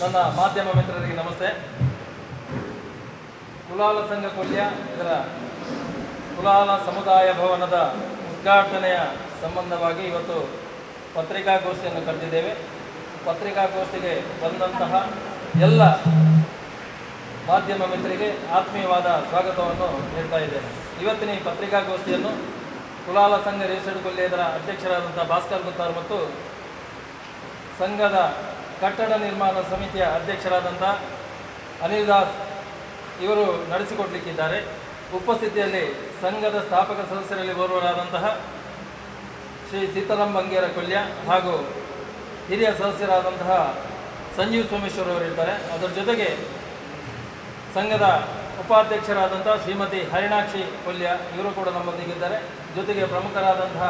ನನ್ನ ಮಾಧ್ಯಮ ಮಿತ್ರರಿಗೆ ನಮಸ್ತೆ. ಕುಲಾಲ ಸಂಘ ಕೊಲ್ಯ ಇದರ ಕುಲಾಲ ಸಮುದಾಯ ಭವನದ ಉದ್ಘಾಟನೆಯ ಸಂಬಂಧವಾಗಿ ಇವತ್ತು ಪತ್ರಿಕಾಗೋಷ್ಠಿಯನ್ನು ಕರೆದಿದ್ದೇವೆ. ಪತ್ರಿಕಾಗೋಷ್ಠಿಗೆ ಬಂದಂತಹ ಎಲ್ಲ ಮಾಧ್ಯಮ ಮಿತ್ರರಿಗೆ ಆತ್ಮೀಯವಾದ ಸ್ವಾಗತವನ್ನು ನೀಡ್ತಾ ಇದ್ದೇನೆ. ಇವತ್ತಿನ ಈ ಪತ್ರಿಕಾಗೋಷ್ಠಿಯನ್ನು ಕುಲಾಲ ಸಂಘ ರಿಜಿಸ್ಟರ್ಡ್ ಕೊಲ್ಯ ಇದರ ಅಧ್ಯಕ್ಷರಾದಂಥ ಭಾಸ್ಕರ್ ಗುತ್ತಾರ್ ಮತ್ತು ಸಂಘದ ಕಟ್ಟಡ ನಿರ್ಮಾಣ ಸಮಿತಿಯ ಅಧ್ಯಕ್ಷರಾದಂಥ ಅನಿಲ್ ದಾಸ್ ಇವರು ನಡೆಸಿಕೊಡಲಿಕ್ಕಿದ್ದಾರೆ. ಉಪಸ್ಥಿತಿಯಲ್ಲಿ ಸಂಘದ ಸ್ಥಾಪಕ ಸದಸ್ಯರಲ್ಲಿ ಓರ್ವರಾದಂತಹ ಶ್ರೀ ಸೀತಾರಾಮ್ ಬಂಗೇರ ಕೊಲ್ಯ ಹಾಗೂ ಹಿರಿಯ ಸದಸ್ಯರಾದಂತಹ ಸಂಜೀವ್ ಸೋಮೇಶ್ವರ್ ಅವರು ಇರ್ತಾರೆ. ಅದರ ಜೊತೆಗೆ ಸಂಘದ ಉಪಾಧ್ಯಕ್ಷರಾದಂಥ ಶ್ರೀಮತಿ ಹರಿಣಾಕ್ಷಿ ಕೊಲ್ಯ ಇವರು ಕೂಡ ನಮ್ಮೊಂದಿಗಿದ್ದಾರೆ. ಜೊತೆಗೆ ಪ್ರಮುಖರಾದಂತಹ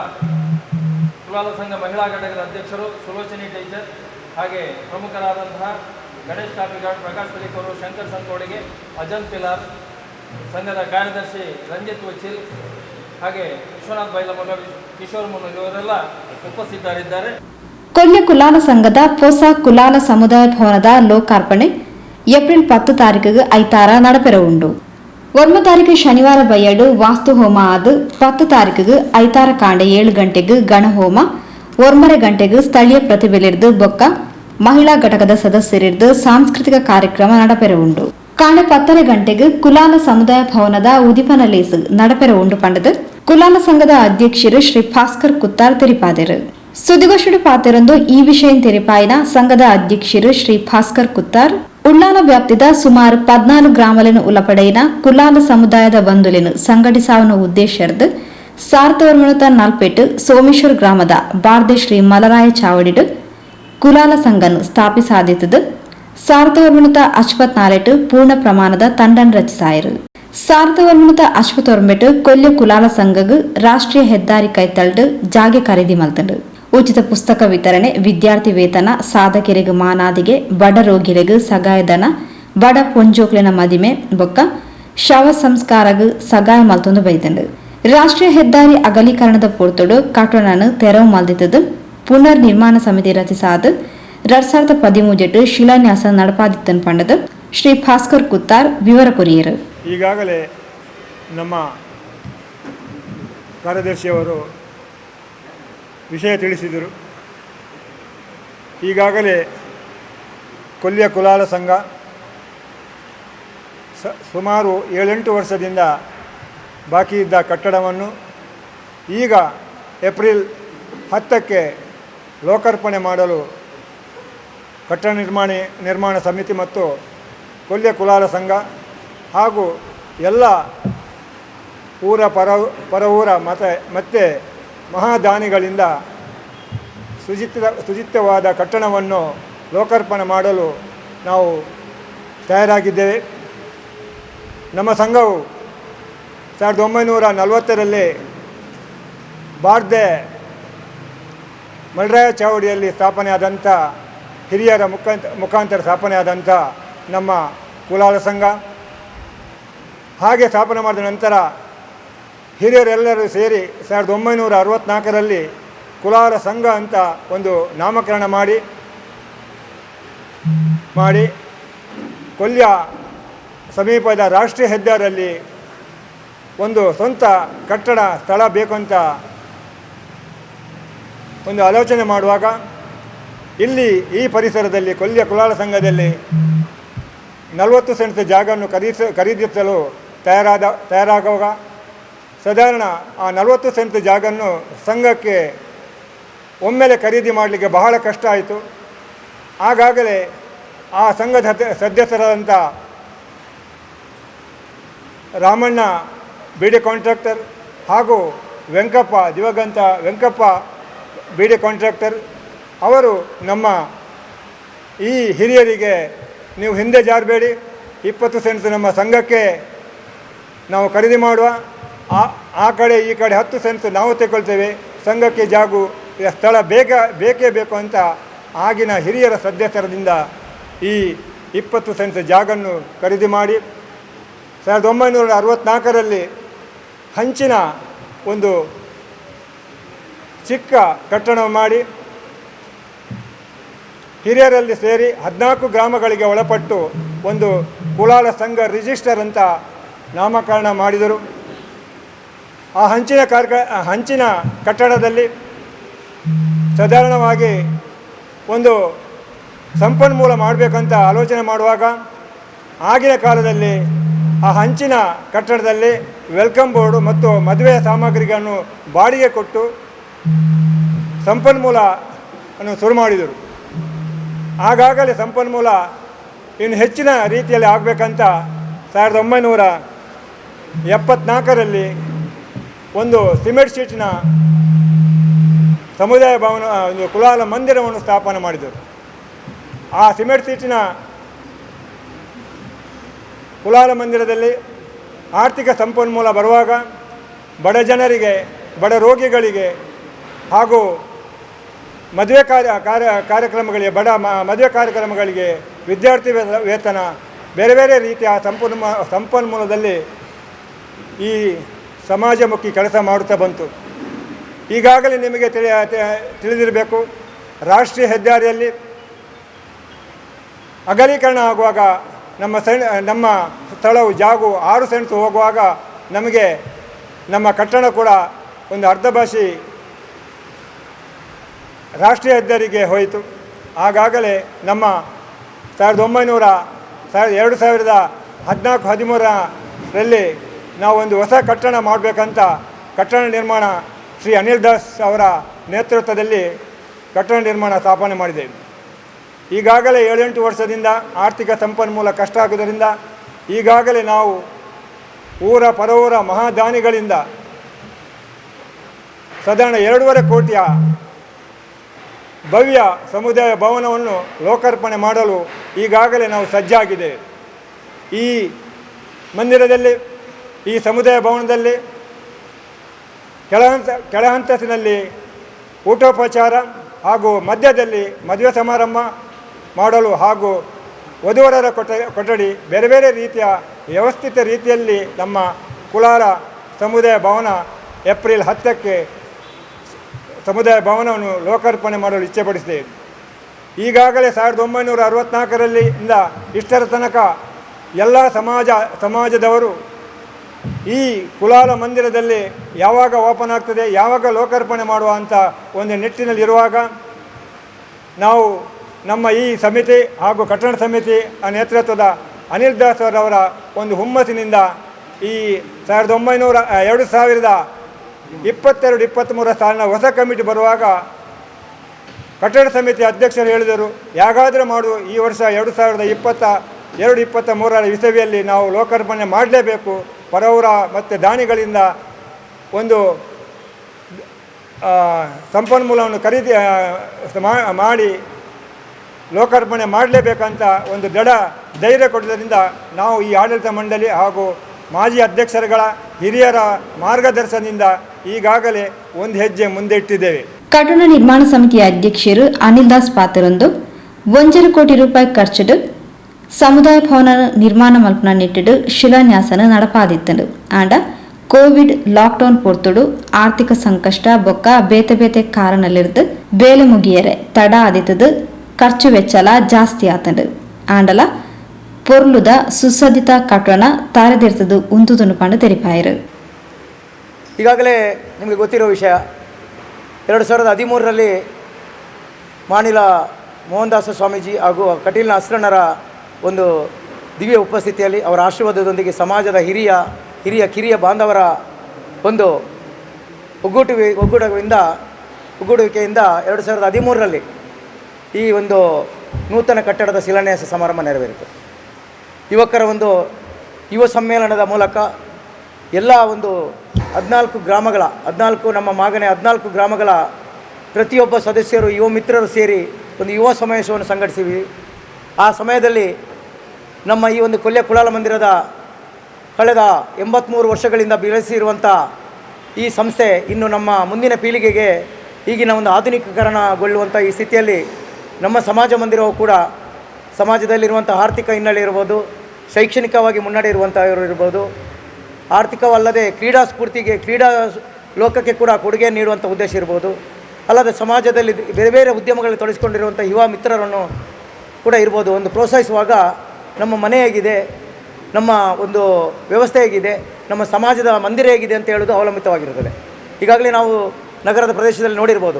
ಕುಲಾಲ ಸಂಘ ಮಹಿಳಾ ಘಟಕದ ಅಧ್ಯಕ್ಷರು ಸುಲೋಚನಿ ಟೀಚರ್, ಹಾಗೆ ಪ್ರಮುಖರಾದಂತಹ ಗಣೇಶ್ ಕಾಪಿಗಾಡ್, ಪ್ರಕಾಶ್ ಪಲಿಕ್ ಅವರು, ಶಂಕರ್ ಸಂಕೋಡಿಗೆ, ಅಜಂತ್ ಪಿಲಾರ್, ಸಂಘದ ಕಾರ್ಯದರ್ಶಿ ರಂಜಿತ್ ವಚೀಲ್, ಹಾಗೆ ವಿಶ್ವನಾಥ್ ಬೈಲಮುಲ್ಲ, ಕಿಶೋರ್ ಮುನ್ನೂರ್ ಇವರೆಲ್ಲ ಉಪಸ್ಥಿತರಿದ್ದಾರೆ. ಕೊಲ್ಯ ಕುಲಾಲ ಸಂಘದ ಹೊಸ ಕುಲಾಲ ಸಮುದಾಯ ಭವನದ ಲೋಕಾರ್ಪಣೆ ಏಪ್ರಿಲ್ 10 ತಾರೀಕಿಗೆ ಐತಾರ ನಡಪೆರವುಂಡು. 1 ತಾರೀಕು ಶನಿವಾರ ಬಯ್ಯಡು ವಾಸ್ತು ಹೋಮ ಆದು 10 ತಾರೀಕಿಗೆ ಐತಾರ ಕಾಂಡೆ 7 ಗಂಟೆಗೆ ಗಣಹೋಮ, 1:30 ಗಂಟೆಗೆ ಸ್ಥಳೀಯ ಪ್ರತಿಭೆಲಿರ್ದು ಬೊಕ್ಕ ಮಹಿಳಾ ಘಟಕದ ಸದಸ್ಯರಿರ್ದು ಸಾಂಸ್ಕೃತಿಕ ಕಾರ್ಯಕ್ರಮ ನಡಪೆರವುಂಡು. ಕಾಂಡೆ 10:30 ಗಂಟೆಗೆ ಕುಲಾಲ ಸಮುದಾಯ ಭವನದ ಉದಿಪನ ಲೇಸು ನಡಪೆರವುಂಡು ಪಂಡದು ಕುಲಾಲ ಸಂಘದ ಅಧ್ಯಕ್ಷರು ಶ್ರೀ ಭಾಸ್ಕರ್ ಕುತ್ತಾರ್ ತೆರಿಪಾದರು. ಸುದ್ದಿಗೋಷ್ಠಿ ಪಾತೆರೊಂದು ಈ ವಿಷಯ ತೆರಿಪಾಯಿನ ಸಂಘದ ಅಧ್ಯಕ್ಷರು ಶ್ರೀ ಭಾಸ್ಕರ್ ಕುತ್ತಾರ್ ಉಳ್ಳಾಲ ವ್ಯಾಪ್ತಿದ ಸುಮಾರು 14 ಗ್ರಾಮలను ಉಲಪಡೆಯಿನ ಕುಲಾಲ ಸಮುದಾಯದ ಬಂಧುಲೆನು ಸಂಘಟಿಸಾವನ ಉದ್ದೇಶರ್ದು 1948 ಸೋಮೇಶ್ವರ ಗ್ರಾಮದ ಬಾರ್ದೆ ಶ್ರೀ ಮಲರಾಯ ಚಾವಡಿಡು ಕುಲಾಲ ಸಂಘನು ಸ್ಥಾಪಿಸಾದಿತದು 1954 ಪೂರ್ಣ ಪ್ರಮಾಣದ ತಂಡನ್ ರಚಿಸಾಯರು. 1958 ಕೊಲ್ಯ ಕುಲಾಲ ಸಂಘಗು ರಾಷ್ಟ್ರೀಯ ಹೆದ್ದಾರಿ ಕೈತಳ್ದು ಜಾಗೆ ಖರೀದಿ ಮಲ್ತಂಡು. ಉಚಿತ ಪುಸ್ತಕ ವಿತರಣೆ, ವಿದ್ಯಾರ್ಥಿ ವೇತನ, ಸಾಧಕರಿಗೆ ಮಾನಾದಿಗೆ, ಬಡ ರೋಗಿರಿಗೆ ಸಗಾಯಧನ, ಬಡ ಪೊಂಜೋಕ್ಲಿನ ಮದಿಮೆ ಬೊಕ್ಕ ಶವ ಸಂಸ್ಕಾರಗೂ ಸಗಾಯ ಮಲ್ತೊಂದು ಬೈತಂಡು. ರಾಷ್ಟ್ರೀಯ ಹೆದ್ದಾರಿ ಅಗಲೀಕರಣದ ಪೊರ್ತೊಡು ಕಟ್ಟಡನು ತೆರವು ಮಲ್ದಿತದು ಪುನರ್ ನಿರ್ಮಾಣ ಸಮಿತಿ ರಚಿಸಾದು 2013 ಶಿಲಾನ್ಯಾಸ ನಡಪಾದಿತ್ತನ್ ಪಂಡದು ಶ್ರೀ ಭಾಸ್ಕರ್ ಕುತ್ತಾರ್ ವಿವರ ಕೊರಿಯರು. ಈಗಾಗಲೇ ನಮ್ಮ ಕಾರ್ಯದರ್ಶಿಯವರು ವಿಷಯ ತಿಳಿಸಿದರು. ಈಗಾಗಲೇ ಕೊಲ್ಯ ಕುಲಾಲ ಸಂಘ ಸುಮಾರು 7-8 ವರ್ಷದಿಂದ ಬಾಕಿ ಇದ್ದ ಕಟ್ಟಡವನ್ನು ಈಗ ಏಪ್ರಿಲ್ 10ಕ್ಕೆ ಲೋಕಾರ್ಪಣೆ ಮಾಡಲು ಕಟ್ಟಡ ನಿರ್ಮಾಣ ಸಮಿತಿ ಮತ್ತು ಕೊಲ್ಯ ಕುಲಾಲ ಸಂಘ ಹಾಗೂ ಎಲ್ಲ ಊರ ಪರವೂರ ಮತ್ತು ಮಹಾದಾನಿಗಳಿಂದ ಸುಚಿತವಾದ ಕಟ್ಟಡವನ್ನು ಲೋಕಾರ್ಪಣೆ ಮಾಡಲು ನಾವು ತಯಾರಾಗಿದ್ದೇವೆ. ನಮ್ಮ ಸಂಘವು 1940ರಲ್ಲಿ ಬಾರ್ದೆ ಮಲರಾಯ ಚಾವಡಿಯಲ್ಲಿ ಸ್ಥಾಪನೆಯಾದಂಥ ಹಿರಿಯರ ಮುಖಾಂತರ ಸ್ಥಾಪನೆಯಾದಂಥ ನಮ್ಮ ಕುಲಾಲ ಸಂಘ, ಹಾಗೆ ಸ್ಥಾಪನೆ ಮಾಡಿದ ನಂತರ ಹಿರಿಯರೆಲ್ಲರೂ ಸೇರಿ 1964ರಲ್ಲಿ ಕುಲಾಲ ಸಂಘ ಅಂತ ಒಂದು ನಾಮಕರಣ ಮಾಡಿ ಕೊಲ್ಯ ಸಮೀಪದ ರಾಷ್ಟ್ರೀಯ ಹೆದ್ದಾರಿಯಲ್ಲಿ ಒಂದು ಸ್ವಂತ ಕಟ್ಟಡ ಸ್ಥಳ ಬೇಕು ಅಂತ ಒಂದು ಆಲೋಚನೆ ಮಾಡುವಾಗ ಇಲ್ಲಿ ಈ ಪರಿಸರದಲ್ಲಿ ಕೊಲ್ಯ ಕುಲಾಲ ಸಂಘದಲ್ಲಿ 40 ಸೆಂಟ್ ಜಾಗವನ್ನು ಖರೀದಿಸಲು ತಯಾರಾಗುವಾಗ ಸಾಧಾರಣ ಆ 40 ಸೆಂಟ್ ಜಾಗನ್ನು ಸಂಘಕ್ಕೆ ಒಮ್ಮೆಲೆ ಖರೀದಿ ಮಾಡಲಿಕ್ಕೆ ಬಹಳ ಕಷ್ಟ ಆಯಿತು. ಆಗಾಗಲೇ ಆ ಸಂಘದ ಸದಸ್ಯರಾದಂಥ ರಾಮಣ್ಣ ಬಿಡಿ ಕಾಂಟ್ರಾಕ್ಟರ್ ಹಾಗೂ ದಿವಂಗತ ವೆಂಕಪ್ಪ ಬಿಡಿ ಕಾಂಟ್ರಾಕ್ಟರ್ ಅವರು ನಮ್ಮ ಈ ಹಿರಿಯರಿಗೆ ನೀವು ಹಿಂದೆ ಜಾರಬೇಡಿ, 20 ಸೆಂಟ್ಸ್ ನಮ್ಮ ಸಂಘಕ್ಕೆ ನಾವು ಖರೀದಿ ಮಾಡುವ, ಆ ಕಡೆ ಈ ಕಡೆ 10 ಸೆಂಟ್ಸ್ ನಾವು ತಗೊಳ್ತೇವೆ, ಸಂಘಕ್ಕೆ ಸ್ಥಳ ಬೇಕೇ ಬೇಕು ಅಂತ ಆಗಿನ ಹಿರಿಯರ ಸದಸ್ಯರಿಂದ ಈ 20 ಸೆಂಟ್ಸ್ ಜಾಗನ್ನು ಖರೀದಿ ಮಾಡಿ 1964ರಲ್ಲಿ ಹಂಚಿನ ಒಂದು ಚಿಕ್ಕ ಕಟ್ಟಡ ಮಾಡಿ ಹಿರಿಯರಲ್ಲಿ ಸೇರಿ 14 ಗ್ರಾಮಗಳಿಗೆ ಒಳಪಟ್ಟು ಒಂದು ಕುಲಾಲ ಸಂಘ ರಿಜಿಸ್ಟರ್ ಅಂತ ನಾಮಕರಣ ಮಾಡಿದರು. ಆ ಹಂಚಿನ ಕಟ್ಟಡದಲ್ಲಿ ಸಾಧಾರಣವಾಗಿ ಒಂದು ಸಂಪನ್ಮೂಲ ಮಾಡಬೇಕಂತ ಆಲೋಚನೆ ಮಾಡುವಾಗ ಆಗಿನ ಕಾಲದಲ್ಲಿ ಆ ಹಂಚಿನ ಕಟ್ಟಡದಲ್ಲಿ ವೆಲ್ಕಮ್ ಬೋರ್ಡು ಮತ್ತು ಮದುವೆಯ ಸಾಮಗ್ರಿಗಳನ್ನು ಬಾಡಿಗೆ ಕೊಟ್ಟು ಸಂಪನ್ಮೂಲವನ್ನು ಶುರು ಮಾಡಿದರು. ಆಗಾಗಲೇ ಸಂಪನ್ಮೂಲ ಇನ್ನು ಹೆಚ್ಚಿನ ರೀತಿಯಲ್ಲಿ ಆಗಬೇಕಂತ 1974ರಲ್ಲಿ ಒಂದು ಸಿಮೆಂಟ್ ಶೀಟಿನ ಸಮುದಾಯ ಭವನ ಒಂದು ಕುಲಾಲ ಮಂದಿರವನ್ನು ಸ್ಥಾಪನೆ ಮಾಡಿದರು. ಆ ಸಿಮೆಂಟ್ ಶೀಟಿನ ಕುಲಾಲ ಮಂದಿರದಲ್ಲಿ ಆರ್ಥಿಕ ಸಂಪನ್ಮೂಲ ಬರುವಾಗ ಬಡ ಜನರಿಗೆ, ಬಡ ರೋಗಿಗಳಿಗೆ ಹಾಗೂ ಮದುವೆ ಕಾರ್ಯಕ್ರಮಗಳಿಗೆ, ಮದುವೆ ಕಾರ್ಯಕ್ರಮಗಳಿಗೆ, ವಿದ್ಯಾರ್ಥಿ ವೇತನ, ಬೇರೆ ಬೇರೆ ರೀತಿಯ ಸಂಪನ್ಮೂಲದಲ್ಲಿ ಈ ಸಮಾಜಮುಖಿ ಕೆಲಸ ಮಾಡುತ್ತಾ ಬಂತು. ಈಗಾಗಲೇ ನಿಮಗೆ ತಿಳಿದಿರಬೇಕು, ರಾಷ್ಟ್ರೀಯ ಹೆದ್ದಾರಿಯಲ್ಲಿ ಅಗಲೀಕರಣ ಆಗುವಾಗ ನಮ್ಮ ಸ್ಥಳವು ಜಾಗು 6 ಸೆಂಟ್ಸ್ ಹೋಗುವಾಗ ನಮಗೆ ನಮ್ಮ ಕಟ್ಟಡ ಕೂಡ ಒಂದು ಅರ್ಧ ಭಾಷೆ ರಾಷ್ಟ್ರೀಯ ಹೆದ್ದಾರಿಗೆ ಹೋಯಿತು. ಆಗಾಗಲೇ ನಮ್ಮ 2013ರಲ್ಲಿ ನಾವು ಒಂದು ಹೊಸ ಕಟ್ಟಡ ಮಾಡಬೇಕಂತ ಕಟ್ಟಡ ನಿರ್ಮಾಣ ಶ್ರೀ ಅನಿಲ್ ದಾಸ್ ಅವರ ನೇತೃತ್ವದಲ್ಲಿ ಕಟ್ಟಡ ನಿರ್ಮಾಣ ಸ್ಥಾಪನೆ ಮಾಡಿದ್ದೇವೆ. ಈಗಾಗಲೇ 7-8 ವರ್ಷದಿಂದ ಆರ್ಥಿಕ ಸಂಪನ್ಮೂಲ ಕಷ್ಟ ಆಗುವುದರಿಂದ ಈಗಾಗಲೇ ನಾವು ಊರ ಪರವೂರ ಮಹಾದಾನಿಗಳಿಂದ ಸಾಧಾರಣ 2.5 ಕೋಟಿಯ ಭವ್ಯ ಸಮುದಾಯ ಭವನವನ್ನು ಲೋಕಾರ್ಪಣೆ ಮಾಡಲು ಈಗಾಗಲೇ ನಾವು ಸಜ್ಜಾಗಿದ್ದೇವೆ. ಈ ಮಂದಿರದಲ್ಲಿ, ಈ ಸಮುದಾಯ ಭವನದಲ್ಲಿ ಕೆಳ ಹಂತಸಿನಲ್ಲಿ ಊಟೋಪಚಾರ ಹಾಗೂ ಮಧ್ಯದಲ್ಲಿ ಮದುವೆ ಸಮಾರಂಭ ಮಾಡಲು ಹಾಗೂ ವಧುವರರ ಕೊಠಡಿ ಬೇರೆ ಬೇರೆ ರೀತಿಯ ವ್ಯವಸ್ಥಿತ ರೀತಿಯಲ್ಲಿ ನಮ್ಮ ಕುಲಾಲ ಸಮುದಾಯ ಭವನ ಏಪ್ರಿಲ್ 10ಕ್ಕೆ ಸಮುದಾಯ ಭವನವನ್ನು ಲೋಕಾರ್ಪಣೆ ಮಾಡಲು ಇಚ್ಛೆಪಡಿಸಿದ್ದೇವೆ. ಈಗಾಗಲೇ 1964ರಲ್ಲಿ ಇಷ್ಟರ ತನಕ ಎಲ್ಲ ಸಮಾಜದವರು ಈ ಕುಲಾಲ ಮಂದಿರದಲ್ಲಿ ಯಾವಾಗ ಓಪನ್ ಆಗ್ತದೆ, ಯಾವಾಗ ಲೋಕಾರ್ಪಣೆ ಮಾಡುವ ಅಂತ ಒಂದು ನಿಟ್ಟಿನಲ್ಲಿರುವಾಗ ನಾವು ನಮ್ಮ ಈ ಸಮಿತಿ ಹಾಗೂ ಕಟ್ಟಡ ಸಮಿತಿ ನೇತೃತ್ವದ ಅನಿಲ್ ದಾಸ್ ಅವರ ಒಂದು ಹುಮ್ಮಸ್ಸಿನಿಂದ ಈ 2022-23 ಸಾಲಿನ ಹೊಸ ಕಮಿಟಿ ಬರುವಾಗ ಕಟ್ಟಡ ಸಮಿತಿ ಅಧ್ಯಕ್ಷರು ಹೇಳಿದರು, ಯಾಗಾದರೂ ಮಾಡು, ಈ ವರ್ಷ 2022-23 ಇಸವಿಯಲ್ಲಿ ನಾವು ಲೋಕಾರ್ಪಣೆ ಮಾಡಲೇಬೇಕು. ಪರವೂರ ಮತ್ತು ದಾನಿಗಳಿಂದ ಒಂದು ಸಂಪನ್ಮೂಲವನ್ನು ಮಾಡಿ ಲೋಕಾರ್ಪಣೆ ಮಾಡಲೇಬೇಕಂತ ಒಂದು ಧೈರ್ಯ ಕೊಡುವುದರಿಂದ ನಾವು ಈ ಆಡಳಿತ ಮಂಡಳಿ ಹಾಗೂ ಮಾಜಿ ಅಧ್ಯಕ್ಷರುಗಳ ಹಿರಿಯರ ಮಾರ್ಗದರ್ಶನದಿಂದ ಈಗಾಗಲೇ ಒಂದು ಹೆಜ್ಜೆ ಮುಂದೆ ಇಟ್ಟಿದ್ದೇವೆ. ಕಟ್ಟಡ ನಿರ್ಮಾಣ ಸಮಿತಿಯ ಅಧ್ಯಕ್ಷರು ಅನಿಲ್ ದಾಸ್ ಪಾತ್ರೊಂದು 1 ಕೋಟಿ ರೂಪಾಯಿ ಖರ್ಚಿಡು ಸಮುದಾಯ ಭವನ ನಿರ್ಮಾಣ ಮಲ್ಪನ ನಿಟ್ಟಿಡು ಶಿಲಾನ್ಯಾಸನ ನಡಪಾದಿತ್ತಂಡು. ಆಂಡ ಕೋವಿಡ್ ಲಾಕ್ಡೌನ್ ಪೊರ್ತುಡು ಆರ್ಥಿಕ ಸಂಕಷ್ಟ ಬೊಕ್ಕ ಬೇತೆ ಬೇತೆ ಕಾರಣಲಿರ್ದು ಬೇಲೆ ಮುಗಿಯರೆ ತಡ ಆದಿತ್ತದು ಖರ್ಚು ವೆಚ್ಚಲ ಜಾಸ್ತಿ ಆತಂಡು. ಆಂಡಲ ಪೊರ್ಲುದ ಸುಸಜ್ಜಿತ ಕಟ್ಟಡ ತಾರೆದಿರ್ತದು ಉಂತುದುನು ಪಂಡು ತೆರಿಪಾಯರು. ಈಗಾಗಲೇ ನಿಮಗೆ ಗೊತ್ತಿರೋ ವಿಷಯ, 2013ರಲ್ಲಿ ಮಾನಿಲ ಮೋಹನದಾಸ ಸ್ವಾಮೀಜಿ ಹಾಗೂ ಕಟೀಲ್ನ ಅಸ್ರಣ್ಣರ ಒಂದು ದಿವ್ಯ ಉಪಸ್ಥಿತಿಯಲ್ಲಿ ಅವರ ಆಶೀರ್ವಾದದೊಂದಿಗೆ ಸಮಾಜದ ಕಿರಿಯ ಬಾಂಧವರ ಒಂದು ಒಗ್ಗೂಡುವಿಕೆಯಿಂದ 2013ರಲ್ಲಿ ಈ ಒಂದು ನೂತನ ಕಟ್ಟಡದ ಶಿಲಾನ್ಯಾಸ ಸಮಾರಂಭ ನೆರವೇರಿತು. ಯುವಕರ ಒಂದು ಯುವ ಸಮ್ಮೇಳನದ ಮೂಲಕ ಎಲ್ಲ ಒಂದು 14 ಗ್ರಾಮಗಳ 14 ಗ್ರಾಮಗಳ ಪ್ರತಿಯೊಬ್ಬ ಸದಸ್ಯರು, ಯುವ ಮಿತ್ರರು ಸೇರಿ ಒಂದು ಯುವ ಸಮಾವೇಶವನ್ನು ಸಂಘಟಿಸಿವಿ. ಆ ಸಮಯದಲ್ಲಿ ನಮ್ಮ ಈ ಒಂದು ಕುಲಾಲ ಮಂದಿರದ ಕಳೆದ 83 ವರ್ಷಗಳಿಂದ ಬೆಳೆಸಿರುವಂಥ ಈ ಸಂಸ್ಥೆ ಇನ್ನು ನಮ್ಮ ಮುಂದಿನ ಪೀಳಿಗೆಗೆ ಈಗಿನ ಒಂದು ಆಧುನಿಕೀಕರಣಗೊಳ್ಳುವಂಥ ಈ ಸ್ಥಿತಿಯಲ್ಲಿ ನಮ್ಮ ಸಮಾಜ ಮಂದಿರವು ಕೂಡ ಸಮಾಜದಲ್ಲಿರುವಂಥ ಆರ್ಥಿಕ ಹಿನ್ನೆಲೆ ಇರ್ಬೋದು, ಶೈಕ್ಷಣಿಕವಾಗಿ ಮುನ್ನಡೆ ಇರುವಂಥವರು ಇರ್ಬೋದು, ಆರ್ಥಿಕವಲ್ಲದೆ ಕ್ರೀಡಾ ಲೋಕಕ್ಕೆ ಕೂಡ ಕೊಡುಗೆ ನೀಡುವಂಥ ಉದ್ದೇಶ ಇರ್ಬೋದು. ಅಲ್ಲದೆ ಸಮಾಜದಲ್ಲಿ ಬೇರೆ ಬೇರೆ ಉದ್ಯಮಗಳಲ್ಲಿ ತೊಡಗಿಸಿಕೊಂಡಿರುವಂಥ ಯುವ ಮಿತ್ರರನ್ನು ಕೂಡ ಇರ್ಬೋದು ಒಂದು ಪ್ರೋತ್ಸಾಹಿಸುವಾಗ ನಮ್ಮ ಮನೆ ಹೇಗಿದೆ, ನಮ್ಮ ಒಂದು ವ್ಯವಸ್ಥೆ ಹೇಗಿದೆ, ನಮ್ಮ ಸಮಾಜದ ಮಂದಿರ ಹೇಗಿದೆ ಅಂತ ಹೇಳೋದು ಅವಲಂಬಿತವಾಗಿರುತ್ತದೆ. ಈಗಾಗಲೇ ನಾವು ನಗರದ ಪ್ರದೇಶದಲ್ಲಿ ನೋಡಿರ್ಬೋದು,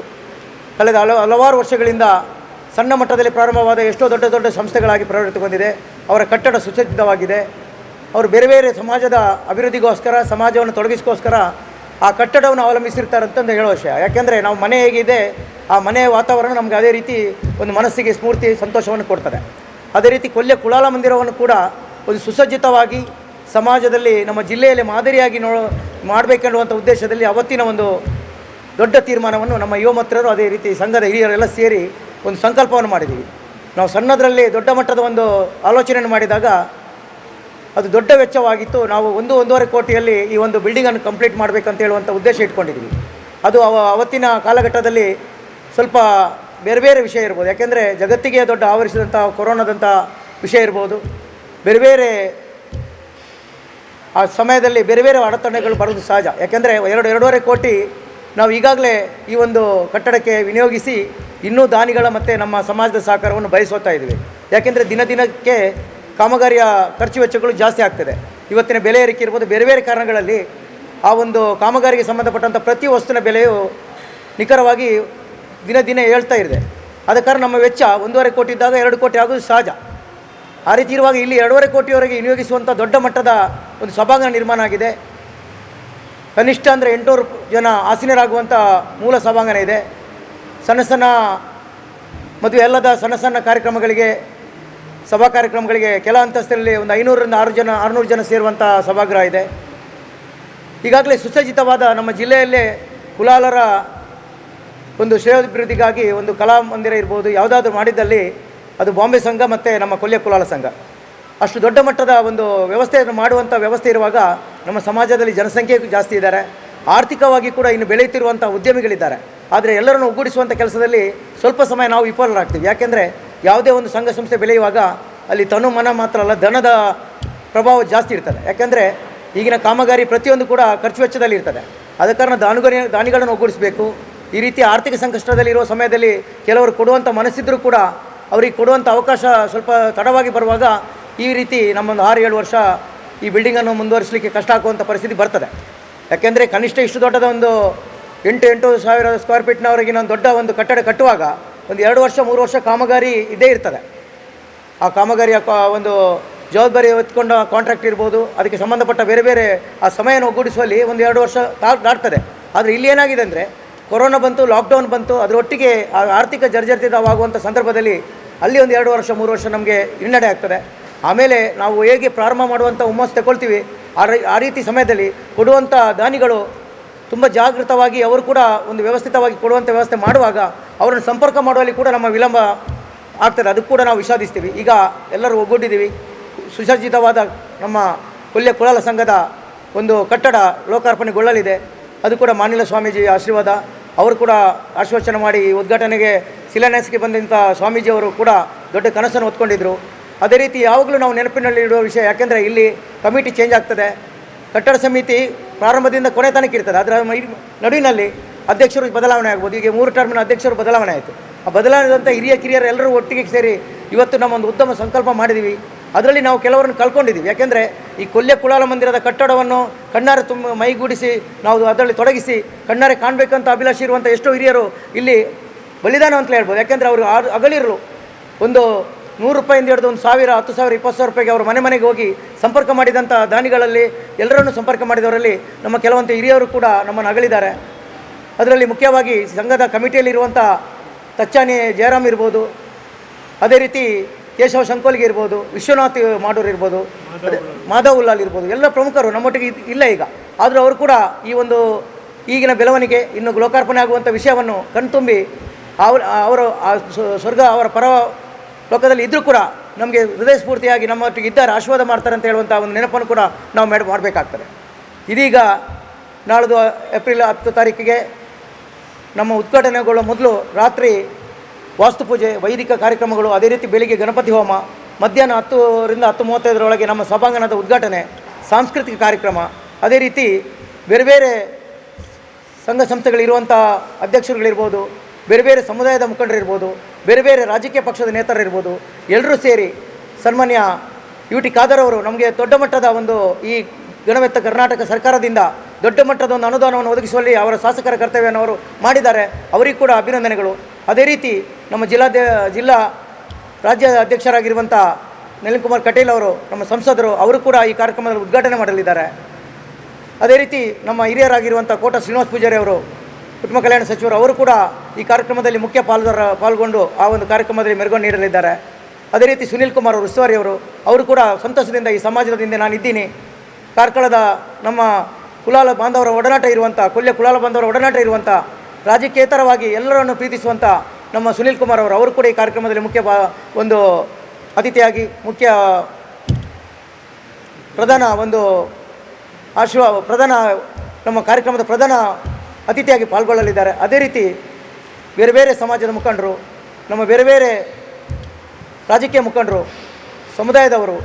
ಕಳೆದ ಹಲವಾರು ವರ್ಷಗಳಿಂದ ಸಣ್ಣ ಮಟ್ಟದಲ್ಲಿ ಪ್ರಾರಂಭವಾದ ಎಷ್ಟೋ ದೊಡ್ಡ ದೊಡ್ಡ ಸಂಸ್ಥೆಗಳಾಗಿ ಪರಿವರ್ತನೆಗೊಂಡಿದೆ. ಅವರ ಕಟ್ಟಡ ಸುಸಜ್ಜಿತವಾಗಿದೆ. ಅವರು ಬೇರೆ ಬೇರೆ ಸಮಾಜದ ಅಭಿವೃದ್ಧಿಗೋಸ್ಕರ, ಸಮಾಜವನ್ನು ತೊಡಗಿಸ್ಕೋಸ್ಕರ ಆ ಕಟ್ಟಡವನ್ನು ಅವಲಂಬಿಸಿರ್ತಾರೆ ಅಂತಂದು ಹೇಳೋ ವಿಷಯ. ಯಾಕೆಂದರೆ ನಾವು ಮನೆ ಹೇಗಿದೆ, ಆ ಮನೆಯ ವಾತಾವರಣ ನಮಗೆ ಅದೇ ರೀತಿ ಒಂದು ಮನಸ್ಸಿಗೆ ಸ್ಫೂರ್ತಿ, ಸಂತೋಷವನ್ನು ಕೊಡ್ತದೆ. ಅದೇ ರೀತಿ ಕೊಲ್ಯ ಕುಲಾಲ ಮಂದಿರವನ್ನು ಕೂಡ ಒಂದು ಸುಸಜ್ಜಿತವಾಗಿ ಸಮಾಜದಲ್ಲಿ ನಮ್ಮ ಜಿಲ್ಲೆಯಲ್ಲಿ ಮಾದರಿಯಾಗಿ ಮಾಡಬೇಕೆನ್ನುವಂಥ ಉದ್ದೇಶದಲ್ಲಿ ಅವತ್ತಿನ ಒಂದು ದೊಡ್ಡ ತೀರ್ಮಾನವನ್ನು ನಮ್ಮ ಯುವ ಮಿತ್ರರು ಅದೇ ರೀತಿ ಸಂಘದ ಹಿರಿಯರೆಲ್ಲ ಸೇರಿ ಒಂದು ಸಂಕಲ್ಪವನ್ನು ಮಾಡಿದ್ದೀವಿ. ನಾವು ಸಣ್ಣದರಲ್ಲಿ ದೊಡ್ಡ ಮಟ್ಟದ ಒಂದು ಆಲೋಚನೆಯನ್ನು ಮಾಡಿದಾಗ ಅದು ದೊಡ್ಡ ವೆಚ್ಚವಾಗಿತ್ತು. ನಾವು 1-1.5 ಕೋಟಿಯಲ್ಲಿ ಈ ಒಂದು ಬಿಲ್ಡಿಂಗನ್ನು ಕಂಪ್ಲೀಟ್ ಮಾಡಬೇಕಂತ ಹೇಳುವಂಥ ಉದ್ದೇಶ ಇಟ್ಕೊಂಡಿದ್ದೀವಿ. ಅದು ಅವತ್ತಿನ ಕಾಲಘಟ್ಟದಲ್ಲಿ ಸ್ವಲ್ಪ ಬೇರೆ ಬೇರೆ ವಿಷಯ ಇರ್ಬೋದು. ಯಾಕೆಂದರೆ ಜಗತ್ತಿಗೆ ದೊಡ್ಡ ಆವರಿಸಿದಂಥ ಕೊರೋನಾದಂಥ ವಿಷಯ ಇರ್ಬೋದು. ಬೇರೆ ಬೇರೆ ಆ ಸಮಯದಲ್ಲಿ ಬೇರೆ ಬೇರೆ ಅಡೆತಡೆಗಳು ಬರೋದು ಸಹಜ. ಯಾಕೆಂದರೆ 2-2.5 ಕೋಟಿ ನಾವು ಈಗಾಗಲೇ ಈ ಒಂದು ಕಟ್ಟಡಕ್ಕೆ ವಿನಿಯೋಗಿಸಿ ಇನ್ನೂ ದಾನಿಗಳ ಮತ್ತು ನಮ್ಮ ಸಮಾಜದ ಸಹಕಾರವನ್ನು ಬಯಸೋತಾ ಇದ್ದೀವಿ. ಯಾಕೆಂದರೆ ದಿನಕ್ಕೆ ಕಾಮಗಾರಿಯ ಖರ್ಚು ವೆಚ್ಚಗಳು ಜಾಸ್ತಿ ಆಗ್ತದೆ. ಇವತ್ತಿನ ಬೆಲೆ ಏರಿಕೆ ಇರ್ಬೋದು, ಬೇರೆ ಬೇರೆ ಕಾರಣಗಳಲ್ಲಿ ಆ ಒಂದು ಕಾಮಗಾರಿಗೆ ಸಂಬಂಧಪಟ್ಟಂಥ ಪ್ರತಿ ವಸ್ತುವಿನ ಬೆಲೆಯು ನಿಖರವಾಗಿ ದಿನ ಹೇಳ್ತಾ ಇದೆ. ಆದ ಕಾರಣ ನಮ್ಮ ವೆಚ್ಚ 1.5 ಕೋಟಿ ಇದ್ದಾಗ 2 ಕೋಟಿ ಆಗೋದು ಸಹಜ. ಆ ರೀತಿ ಇರುವಾಗ ಇಲ್ಲಿ 2.5 ಕೋಟಿಯವರೆಗೆ ವಿನಿಯೋಗಿಸುವಂಥ ದೊಡ್ಡ ಮಟ್ಟದ ಒಂದು ಸಭಾಂಗಣ ನಿರ್ಮಾಣ ಆಗಿದೆ. ಕನಿಷ್ಠ ಅಂದರೆ 800 ಜನ ಆಸೀನರಾಗುವಂಥ ಮೂಲ ಸಭಾಂಗಣ ಇದೆ. ಸಣ್ಣ ಮದುವೆ ಅಲ್ಲದ ಸಣ್ಣ ಕಾರ್ಯಕ್ರಮಗಳಿಗೆ, ಸಭಾ ಕಾರ್ಯಕ್ರಮಗಳಿಗೆ ಕೆಲ ಅಂತಸ್ತಲ್ಲಿ ಒಂದು 500ರಿಂದ 600 ಜನ ಸೇರುವಂಥ ಸಭಾಗೃಹ ಇದೆ. ಈಗಾಗಲೇ ಸುಸಜ್ಜಿತವಾದ ನಮ್ಮ ಜಿಲ್ಲೆಯಲ್ಲೇ ಕುಲಾಲರ ಒಂದು ಶ್ರೇಯೋಭಿವೃದ್ಧಿಗಾಗಿ ಒಂದು ಕಲಾ ಮಂದಿರ ಇರ್ಬೋದು, ಯಾವುದಾದ್ರೂ ಮಾಡಿದ್ದಲ್ಲಿ ಅದು ಬಾಂಬೆ ಸಂಘ ಮತ್ತು ನಮ್ಮ ಕೊಲ್ಯ ಕುಲಾಲ ಸಂಘ. ಅಷ್ಟು ದೊಡ್ಡ ಮಟ್ಟದ ಒಂದು ವ್ಯವಸ್ಥೆಯನ್ನು ಮಾಡುವಂಥ ವ್ಯವಸ್ಥೆ ಇರುವಾಗ ನಮ್ಮ ಸಮಾಜದಲ್ಲಿ ಜನಸಂಖ್ಯೆ ಜಾಸ್ತಿ ಇದ್ದಾರೆ. ಆರ್ಥಿಕವಾಗಿ ಕೂಡ ಇನ್ನು ಬೆಳೆಯುತ್ತಿರುವಂಥ ಉದ್ಯಮಿಗಳಿದ್ದಾರೆ. ಆದರೆ ಎಲ್ಲರನ್ನು ಒಗ್ಗೂಡಿಸುವಂಥ ಕೆಲಸದಲ್ಲಿ ಸ್ವಲ್ಪ ಸಮಯ ನಾವು ವಿಫಲರಾಗ್ತೀವಿ. ಯಾಕೆಂದರೆ ಯಾವುದೇ ಒಂದು ಸಂಘ ಸಂಸ್ಥೆ ಬೆಳೆಯುವಾಗ ಅಲ್ಲಿ ತನು ಮನ ಮಾತ್ರ ಅಲ್ಲ, ಧನದ ಪ್ರಭಾವ ಜಾಸ್ತಿ ಇರ್ತದೆ. ಯಾಕೆಂದರೆ ಈಗಿನ ಕಾಮಗಾರಿ ಪ್ರತಿಯೊಂದು ಕೂಡ ಖರ್ಚು ವೆಚ್ಚದಲ್ಲಿ ಇರ್ತದೆ. ಆದ ಕಾರಣ ದಾನಿಗಳನ್ನು ಒಗ್ಗೂಡಿಸಬೇಕು. ಈ ರೀತಿ ಆರ್ಥಿಕ ಸಂಕಷ್ಟದಲ್ಲಿರುವ ಸಮಯದಲ್ಲಿ ಕೆಲವರು ಕೊಡುವಂಥ ಮನಸ್ಸಿದ್ರೂ ಕೂಡ ಅವರಿಗೆ ಕೊಡುವಂಥ ಅವಕಾಶ ಸ್ವಲ್ಪ ತಡವಾಗಿ ಬರುವಾಗ ಈ ರೀತಿ ನಮ್ಮೊಂದು 6-7 ವರ್ಷ ಈ ಬಿಲ್ಡಿಂಗನ್ನು ಮುಂದುವರಿಸಲಿಕ್ಕೆ ಕಷ್ಟ ಆಗುವಂಥ ಪರಿಸ್ಥಿತಿ ಬರ್ತದೆ. ಯಾಕೆಂದರೆ ಕನಿಷ್ಠ ಇಷ್ಟು ದೊಡ್ಡದ ಒಂದು 8 ಸಾವಿರ ಸ್ಕ್ವೇರ್ ಫೀಟ್ನವರೆಗಿನ ದೊಡ್ಡ ಒಂದು ಕಟ್ಟಡ ಕಟ್ಟುವಾಗ ಒಂದು 2 ವರ್ಷ 3 ವರ್ಷ ಕಾಮಗಾರಿ ಇದ್ದೇ ಇರ್ತದೆ. ಆ ಕಾಮಗಾರಿಯ ಒಂದು ಜವಾಬ್ದಾರಿ ಹೊತ್ಕೊಂಡ ಕಾಂಟ್ರಾಕ್ಟ್ ಇರ್ಬೋದು, ಅದಕ್ಕೆ ಸಂಬಂಧಪಟ್ಟ ಬೇರೆ ಬೇರೆ ಆ ಸಮಯವನ್ನು ಒಗ್ಗೂಡಿಸುವಲ್ಲಿ ಒಂದು 2 ವರ್ಷ ದಾಟ್ತದೆ. ಆದರೆ ಇಲ್ಲಿ ಏನಾಗಿದೆ ಅಂದರೆ ಕೊರೋನಾ ಬಂತು, ಲಾಕ್ಡೌನ್ ಬಂತು, ಅದರೊಟ್ಟಿಗೆ ಆರ್ಥಿಕ ಜರ್ಜರಿತವಾಗುವಂಥ ಸಂದರ್ಭದಲ್ಲಿ ಅಲ್ಲಿ ಒಂದು 2 ವರ್ಷ 3 ವರ್ಷ ನಮಗೆ ಹಿನ್ನಡೆ ಆಗ್ತದೆ. ಆಮೇಲೆ ನಾವು ಹೇಗೆ ಪ್ರಾರಂಭ ಮಾಡುವಂಥ ಹುಮ್ಮಸ್ಸು ತಗೊಳ್ತೀವಿ, ಆ ರೀತಿ ಸಮಯದಲ್ಲಿ ಕೊಡುವಂಥ ದಾನಿಗಳು ತುಂಬ ಜಾಗೃತವಾಗಿ ಅವರು ಕೂಡ ಒಂದು ವ್ಯವಸ್ಥಿತವಾಗಿ ಕೊಡುವಂಥ ವ್ಯವಸ್ಥೆ ಮಾಡುವಾಗ ಅವರನ್ನು ಸಂಪರ್ಕ ಮಾಡುವಲ್ಲಿ ಕೂಡ ನಮ್ಮ ವಿಳಂಬ ಆಗ್ತದೆ. ಅದಕ್ಕೆ ಕೂಡ ನಾವು ವಿಷಾದಿಸ್ತೀವಿ. ಈಗ ಎಲ್ಲರೂ ಒಗ್ಗೂಡಿದ್ದೀವಿ. ಸುಸಜ್ಜಿತವಾದ ನಮ್ಮ ಕೊಲ್ಯ ಕುಲಾಲ ಸಂಘದ ಒಂದು ಕಟ್ಟಡ ಲೋಕಾರ್ಪಣೆಗೊಳ್ಳಲಿದೆ. ಅದು ಕೂಡ ಮಾನಿಲ ಸ್ವಾಮೀಜಿ ಆಶೀರ್ವಾದ. ಅವರು ಕೂಡ ಆಶ್ವಾಸನೆ ಮಾಡಿ ಉದ್ಘಾಟನೆಗೆ ಶಿಲಾನ್ಯಾಸಕ್ಕೆ ಬಂದಂಥ ಸ್ವಾಮೀಜಿಯವರು ಕೂಡ ದೊಡ್ಡ ಕನಸನ್ನು ಹೊತ್ಕೊಂಡಿದ್ದರು. ಅದೇ ರೀತಿ ಯಾವಾಗಲೂ ನಾವು ನೆನಪಿನಲ್ಲಿಡುವ ವಿಷಯ, ಯಾಕೆಂದರೆ ಇಲ್ಲಿ ಕಮಿಟಿ ಚೇಂಜ್ ಆಗ್ತದೆ. ಕಟ್ಟಡ ಸಮಿತಿ ಪ್ರಾರಂಭದಿಂದ ಕೊನೆ ತನಕ ಇರ್ತದೆ. ಅದರ ನಡುವಿನಲ್ಲಿ ಅಧ್ಯಕ್ಷರು ಬದಲಾವಣೆ ಆಗ್ಬೋದು. ಈಗ 3 ಟರ್ಮಿನ ಅಧ್ಯಕ್ಷರು ಬದಲಾವಣೆ ಆಯಿತು. ಆ ಬದಲಾವಣೆದಂಥ ಕಿರಿಯರು ಎಲ್ಲರೂ ಒಟ್ಟಿಗೆ ಸೇರಿ ಇವತ್ತು ನಮ್ಮೊಂದು ಉತ್ತಮ ಸಂಕಲ್ಪ ಮಾಡಿದ್ದೀವಿ. ಅದರಲ್ಲಿ ನಾವು ಕೆಲವರನ್ನು ಕಳ್ಕೊಂಡಿದ್ದೀವಿ. ಯಾಕೆಂದರೆ ಈ ಕೊಲ್ಯ ಕುಲಾಲ ಮಂದಿರದ ಕಟ್ಟಡವನ್ನು ಕಣ್ಣಾರೆ ಮೈಗೂಡಿಸಿ ನಾವು ಅದರಲ್ಲಿ ತೊಡಗಿಸಿ ಕಣ್ಣಾರೆ ಕಾಣಬೇಕಂತ ಅಭಿಲಾಷೆ ಇರುವಂಥ ಎಷ್ಟೋ ಹಿರಿಯರು ಇಲ್ಲಿ ಬಲಿದಾನ ಅಂತ ಹೇಳ್ಬೋದು. ಯಾಕೆಂದರೆ ಅವರು ಅಗಲಿರಲು ಒಂದು 100 ರೂಪಾಯಿಂದ ಹಿಡಿದು 1,000, 10,000, 20,000 ರೂಪಾಯಿಗೆ ಅವರು ಮನೆಗೆ ಹೋಗಿ ಸಂಪರ್ಕ ಮಾಡಿದಂಥ ದಾನಿಗಳಲ್ಲಿ ಎಲ್ಲರನ್ನು ಸಂಪರ್ಕ ಮಾಡಿದವರಲ್ಲಿ ನಮ್ಮ ಕೆಲವಂಥ ಹಿರಿಯರು ಕೂಡ ನಮ್ಮನ್ನು ಅಗಲಿದ್ದಾರೆ. ಅದರಲ್ಲಿ ಮುಖ್ಯವಾಗಿ ಸಂಘದ ಕಮಿಟಿಯಲ್ಲಿರುವಂಥ ತಚ್ಚಾನಿ ಜಯರಾಮ್ ಇರ್ಬೋದು, ಅದೇ ರೀತಿ ಕೇಶವ ಶಂಕೋಲಿಗೆ ಇರ್ಬೋದು, ವಿಶ್ವನಾಥ್ ಮಾಡೂರು ಇರ್ಬೋದು, ಮಾಧವ್ ಉಲ್ಲಾಲ್ ಇರ್ಬೋದು, ಎಲ್ಲ ಪ್ರಮುಖರು ನಮ್ಮೊಟ್ಟಿಗೆ ಇಲ್ಲ ಈಗ. ಆದರೂ ಅವರು ಕೂಡ ಈ ಒಂದು ಈಗಿನ ಬೆಳವಣಿಗೆ ಇನ್ನು ಲೋಕಾರ್ಪಣೆ ಆಗುವಂಥ ವಿಷಯವನ್ನು ಕಣ್ತುಂಬಿ ಅವರು ಸ್ವರ್ಗ ಅವರ ಪರ ಲೋಕದಲ್ಲಿ ಇದ್ದರೂ ಕೂಡ ನಮಗೆ ಹೃದಯ ಸ್ಫೂರ್ತಿಯಾಗಿ ನಮ್ಮೊಟ್ಟಿಗೆ ಇದ್ದಾರೆ, ಆಶೀರ್ವಾದ ಮಾಡ್ತಾರೆ ಅಂತ ಹೇಳುವಂಥ ಒಂದು ನೆನಪನ್ನು ಕೂಡ ನಾವು ಮಾಡಬೇಕಾಗ್ತದೆ. ಇದೀಗ ನಾಳ್ದು ಏಪ್ರಿಲ್ 10 ತಾರೀಕಿಗೆ ನಮ್ಮ ಉದ್ಘಾಟನೆಗೊಳ್ಳುವ ಮೊದಲು ರಾತ್ರಿ ವಾಸ್ತುಪೂಜೆ, ವೈದಿಕ ಕಾರ್ಯಕ್ರಮಗಳು, ಅದೇ ರೀತಿ ಬೆಳಿಗ್ಗೆ ಗಣಪತಿ ಹೋಮ, ಮಧ್ಯಾಹ್ನ 10ರಿಂದ 10:35 ನಮ್ಮ ಸಭಾಂಗಣದ ಉದ್ಘಾಟನೆ, ಸಾಂಸ್ಕೃತಿಕ ಕಾರ್ಯಕ್ರಮ, ಅದೇ ರೀತಿ ಬೇರೆ ಬೇರೆ ಸಂಘ ಸಂಸ್ಥೆಗಳಿರುವಂಥ ಅಧ್ಯಕ್ಷರುಗಳಿರ್ಬೋದು, ಬೇರೆ ಬೇರೆ ಸಮುದಾಯದ ಮುಖಂಡರಿರ್ಬೋದು, ಬೇರೆ ಬೇರೆ ರಾಜಕೀಯ ಪಕ್ಷದ ನೇತರರಿರ್ಬೋದು, ಎಲ್ಲರೂ ಸೇರಿ ಸನ್ಮಾನ್ಯ UT ಖಾದರ್ ಅವರು ನಮಗೆ ದೊಡ್ಡ ಮಟ್ಟದ ಒಂದು ಈ ಗಣವೆತ್ತ ಕರ್ನಾಟಕ ಸರ್ಕಾರದಿಂದ ದೊಡ್ಡ ಮಟ್ಟದ ಒಂದು ಅನುದಾನವನ್ನು ಒದಗಿಸುವಲ್ಲಿ ಅವರ ಶಾಸಕರ ಕರ್ತವ್ಯವನ್ನು ಅವರು ಮಾಡಿದ್ದಾರೆ. ಅವರಿಗೂ ಕೂಡ ಅಭಿನಂದನೆಗಳು. ಅದೇ ರೀತಿ ನಮ್ಮ ಜಿಲ್ಲಾ ರಾಜ್ಯ ಅಧ್ಯಕ್ಷರಾಗಿರುವಂಥ ನಳಿನ್ ಕುಮಾರ್ ಕಟೀಲ್ ಅವರು, ನಮ್ಮ ಸಂಸದರು, ಅವರು ಕೂಡ ಈ ಕಾರ್ಯಕ್ರಮದಲ್ಲಿ ಉದ್ಘಾಟನೆ ಮಾಡಲಿದ್ದಾರೆ. ಅದೇ ರೀತಿ ನಮ್ಮ ಹಿರಿಯರಾಗಿರುವಂಥ ಕೋಟ ಶ್ರೀನಿವಾಸ ಪೂಜಾರಿ ಅವರು, ಕುಟುಂಬ ಕಲ್ಯಾಣ ಸಚಿವರು, ಅವರು ಕೂಡ ಈ ಕಾರ್ಯಕ್ರಮದಲ್ಲಿ ಮುಖ್ಯ ಪಾಲ್ಗೊಂಡು ಆ ಒಂದು ಕಾರ್ಯಕ್ರಮದಲ್ಲಿ ಮೆರುಗು ನೀಡಲಿದ್ದಾರೆ. ಅದೇ ರೀತಿ ಸುನೀಲ್ ಕುಮಾರ್ ಅವರು, ಉಸ್ತುವಾರಿ ಅವರು ಕೂಡ ಸಂತಸದಿಂದ ಈ ಸಮಾಜದ ಹಿಂದೆ ನಾನಿದ್ದೀನಿ, ಕಾರ್ಕಳದ ನಮ್ಮ ಕುಲಾಲ ಬಾಂಧವರ ಒಡನಾಟ ಇರುವಂಥ ಕುಲಾಲ ಬಾಂಧವರ ಒಡನಾಟ ಇರುವಂಥ ರಾಜಕೀಯೇತರವಾಗಿ ಎಲ್ಲರನ್ನು ಪ್ರೀತಿಸುವಂಥ ನಮ್ಮ ಸುನೀಲ್ ಕುಮಾರ್ ಅವರು ಕೂಡ ಈ ಕಾರ್ಯಕ್ರಮದಲ್ಲಿ ಮುಖ್ಯ ಒಂದು ಅತಿಥಿಯಾಗಿ ನಮ್ಮ ಕಾರ್ಯಕ್ರಮದ ಪ್ರಧಾನ ಅತಿಥಿಯಾಗಿ ಪಾಲ್ಗೊಳ್ಳಲಿದ್ದಾರೆ. ಅದೇ ರೀತಿ ಬೇರೆ ಬೇರೆ ಸಮಾಜದ ಮುಖಂಡರು, ನಮ್ಮ ಬೇರೆ ಬೇರೆ ರಾಜಕೀಯ ಮುಖಂಡರು, ಸಮುದಾಯದವರು,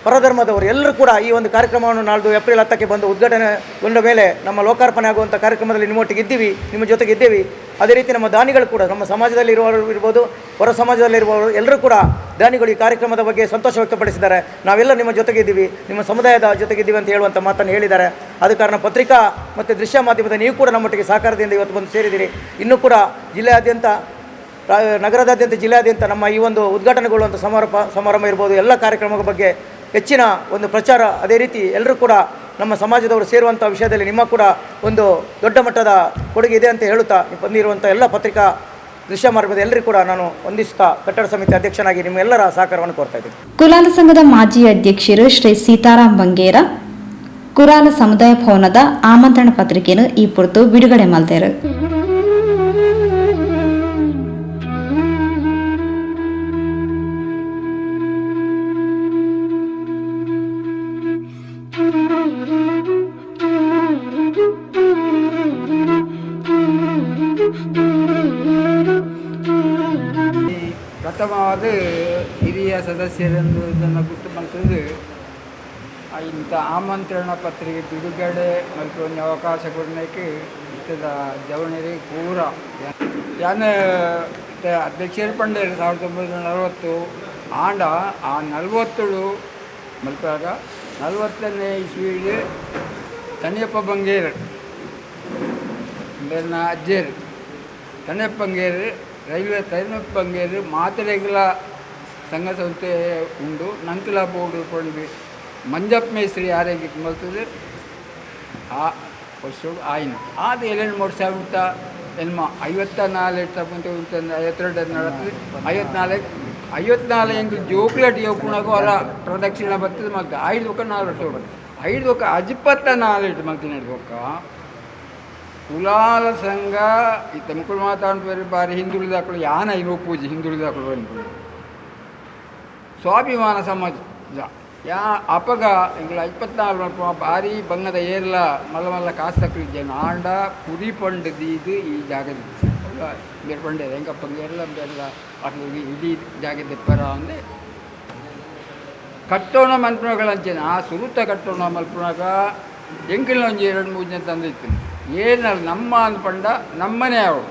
ಪರಧರ್ಮದವರು ಎಲ್ಲರೂ ಕೂಡ ಈ ಒಂದು ಕಾರ್ಯಕ್ರಮವನ್ನು ನಾಳ್ದು ಏಪ್ರಿಲ್ 10ಕ್ಕೆ ಬಂದು ಉದ್ಘಾಟನೆಗೊಂಡ ಮೇಲೆ ನಮ್ಮ ಲೋಕಾರ್ಪಣೆ ಆಗುವಂಥ ಕಾರ್ಯಕ್ರಮದಲ್ಲಿ ನಿಮ್ಮೊಟ್ಟಿಗೆ ಇದ್ದೀವಿ, ನಿಮ್ಮ ಜೊತೆಗೆ ಇದ್ದೇವೆ. ಅದೇ ರೀತಿ ನಮ್ಮ ದಾನಿಗಳು ಕೂಡ, ನಮ್ಮ ಸಮಾಜದಲ್ಲಿ ಇರ್ಬೋದು, ಹೊರ ಸಮಾಜದಲ್ಲಿರುವವರು ಎಲ್ಲರೂ ಕೂಡ ದಾನಿಗಳು ಈ ಕಾರ್ಯಕ್ರಮದ ಬಗ್ಗೆ ಸಂತೋಷ ವ್ಯಕ್ತಪಡಿಸಿದ್ದಾರೆ. ನಾವೆಲ್ಲ ನಿಮ್ಮ ಜೊತೆಗಿದ್ದೀವಿ, ನಿಮ್ಮ ಸಮುದಾಯದ ಜೊತೆಗಿದ್ದೀವಿ ಅಂತ ಹೇಳುವಂಥ ಮಾತನ್ನು ಹೇಳಿದ್ದಾರೆ. ಆದ ಕಾರಣ ಪತ್ರಿಕಾ ಮತ್ತು ದೃಶ್ಯ ಮಾಧ್ಯಮದ ನೀವು ಕೂಡ ನಮ್ಮೊಟ್ಟಿಗೆ ಸಹಕಾರದಿಂದ ಇವತ್ತು ಬಂದು ಸೇರಿದ್ದೀರಿ. ಇನ್ನೂ ಕೂಡ ಜಿಲ್ಲೆಯಾದ್ಯಂತ, ನಗರದಾದ್ಯಂತ, ಜಿಲ್ಲೆಯಾದ್ಯಂತ ನಮ್ಮ ಈ ಒಂದು ಉದ್ಘಾಟನೆಗೊಳ್ಳುವಂಥ ಸಮಾರಂಭ ಇರ್ಬೋದು, ಎಲ್ಲ ಕಾರ್ಯಕ್ರಮದ ಬಗ್ಗೆ ಹೆಚ್ಚಿನ ಒಂದು ಪ್ರಚಾರ, ಅದೇ ರೀತಿ ಎಲ್ಲರೂ ಕೂಡ ನಮ್ಮ ಸಮಾಜದವರು ಸೇರುವಂಥ ವಿಷಯದಲ್ಲಿ ನಿಮ್ಮ ಕೂಡ ಒಂದು ದೊಡ್ಡ ಮಟ್ಟದ ಕೊಡುಗೆ ಇದೆ ಅಂತ ಹೇಳುತ್ತಾ ಬಂದಿರುವಂಥ ಎಲ್ಲ ಪತ್ರಿಕಾ ದೃಶ್ಯ ಮಾಧ್ಯಮದ ಎಲ್ಲರಿಗೂ ಕೂಡ ನಾನು ವಂದಿಸುತ್ತಾ ಕಟ್ಟಡ ಸಮಿತಿ ಅಧ್ಯಕ್ಷನಾಗಿ ನಿಮ್ಮೆಲ್ಲರ ಸಹಕಾರವನ್ನು ಕೋರ್ತಾ ಇದ್ದೀನಿ. ಕುಲಾಲ ಸಂಘದ ಮಾಜಿ ಅಧ್ಯಕ್ಷರು ಶ್ರೀ ಸೀತಾರಾಮ್ ಬಂಗೇರ ಕುಲಾಲ ಸಮುದಾಯ ಭವನದ ಆಮಂತ್ರಣ ಪತ್ರಿಕೆಯನ್ನು ಈ ಕುರಿತು ಬಿಡುಗಡೆ ಮಾಡಿದರು. ಪ್ರಥಮವಾದ ಹಿರಿಯ ಸದಸ್ಯರೆಂದು ಇದನ್ನು ಗುರ್ತು ಮಾಡ್ತದೆ. ಇಂಥ ಆಮಂತ್ರಣ ಪತ್ರಿಕೆ ಬಿಡುಗಡೆ ಮತ್ತು ಒಂದು ಅವಕಾಶ ಕೊಡಲಿಕ್ಕೆ ಇಂಥದ ಜವಣರಿಗೆ ಪೂರ ಯಾನ ಅಧ್ಯಕ್ಷರು ಪಂಡೆ 1940 ಆಂಡ ಆ 40 ಮಲ್ಪಾಗ 40ನೇ ಇಸ್ವಿಗೆ ತಣಿಯಪ್ಪ ಬಂಗೇರು ಬೇರೆ ಅಜ್ಜೇರು ತಣಿಯಪ್ಪ ಬಂಗೇರು ರೈಲ್ವೆ ತಣಿಯಪ್ಪ ಬಂಗೇರು ಮಾತರೆಗಳ ಸಂಘ ಸಂಸ್ಥೆ ಉಂಡು ನಂಕಲ ಬೋರ್ಡು ಕೊಂಡು ಮಂಜಪ್ಪ ಮೇಸ್ತ್ರಿ ಆರೋಗ್ಯ ಮಲ್ತದೆ ಆ ವರ್ಷ ಆಯ್ನ ಅದು 7 ವರ್ಷ ಉಂಟ ಎನ್ಮ 54 ತಗೊಂತ ಉಂಟ 52 ನಡತದೆ 54 ಜೋಕ್ಲೇಟ್ ಯೋಪುಣಗೂ ಅವರ ಪ್ರದಕ್ಷಿಣೆ ಬರ್ತದೆ ಮತ್ತು 5 ವರ್ಷ ಬರ್ತದೆ 5 24 ಮಲ್ತಿ ನಡ್ಬೇಕ ಕುಲಾಲ ಸಂಘ ಇತ್ತ ಮುಕ್ಕಳು ಮಾತಾಡ್ತಾರೆ ಬಾರಿ ಹಿಂದುಳಿದಾಕಳು ಯಾನ ಇರೋ ಪೂಜೆ ಹಿಂದುಳಿದಾಕಳು ಅನ್ಕೊಂಡು ಸ್ವಾಭಿಮಾನ ಸಮಾಜ ಅಪಗ ಇಂಗ್ಲ 24 ಭಾರಿ ಬಂಗದ ಏರ್ಲ ಮಲ್ಲ ಮಲ್ಲ ಕಾಸು ತಕ್ಕಳಿದ್ದೇನೆ ಆಂಡ ಕುರಿ ಪಂಡದಿದ್ದು ಈ ಜಾಗದ ಬೇರೆ ಪಂಡೆ ಹೆಂಗಪ್ಪಂಗೆ ಎಲ್ಲ ಬೇರೆಲ್ಲ ಅದು ಇಡೀ ಜಾಗದ ಪರ ಅಂದರೆ ಕಟ್ಟೋಣ ಮಲ್ಪುಣಗಳಂಚೇನೆ ಆ ಸುರುತ ಕಟ್ಟೋಣ ಮಲ್ಪುಣಗ ಎಂಕಿಲ್ ಒಂಜಿ 2-3 ಜನ ತಂದಿತ್ತು ಏನಲ್ಲ ನಮ್ಮ ಅಂದ್ಪಂಡ ನಮ್ಮನೇ ಅವಳು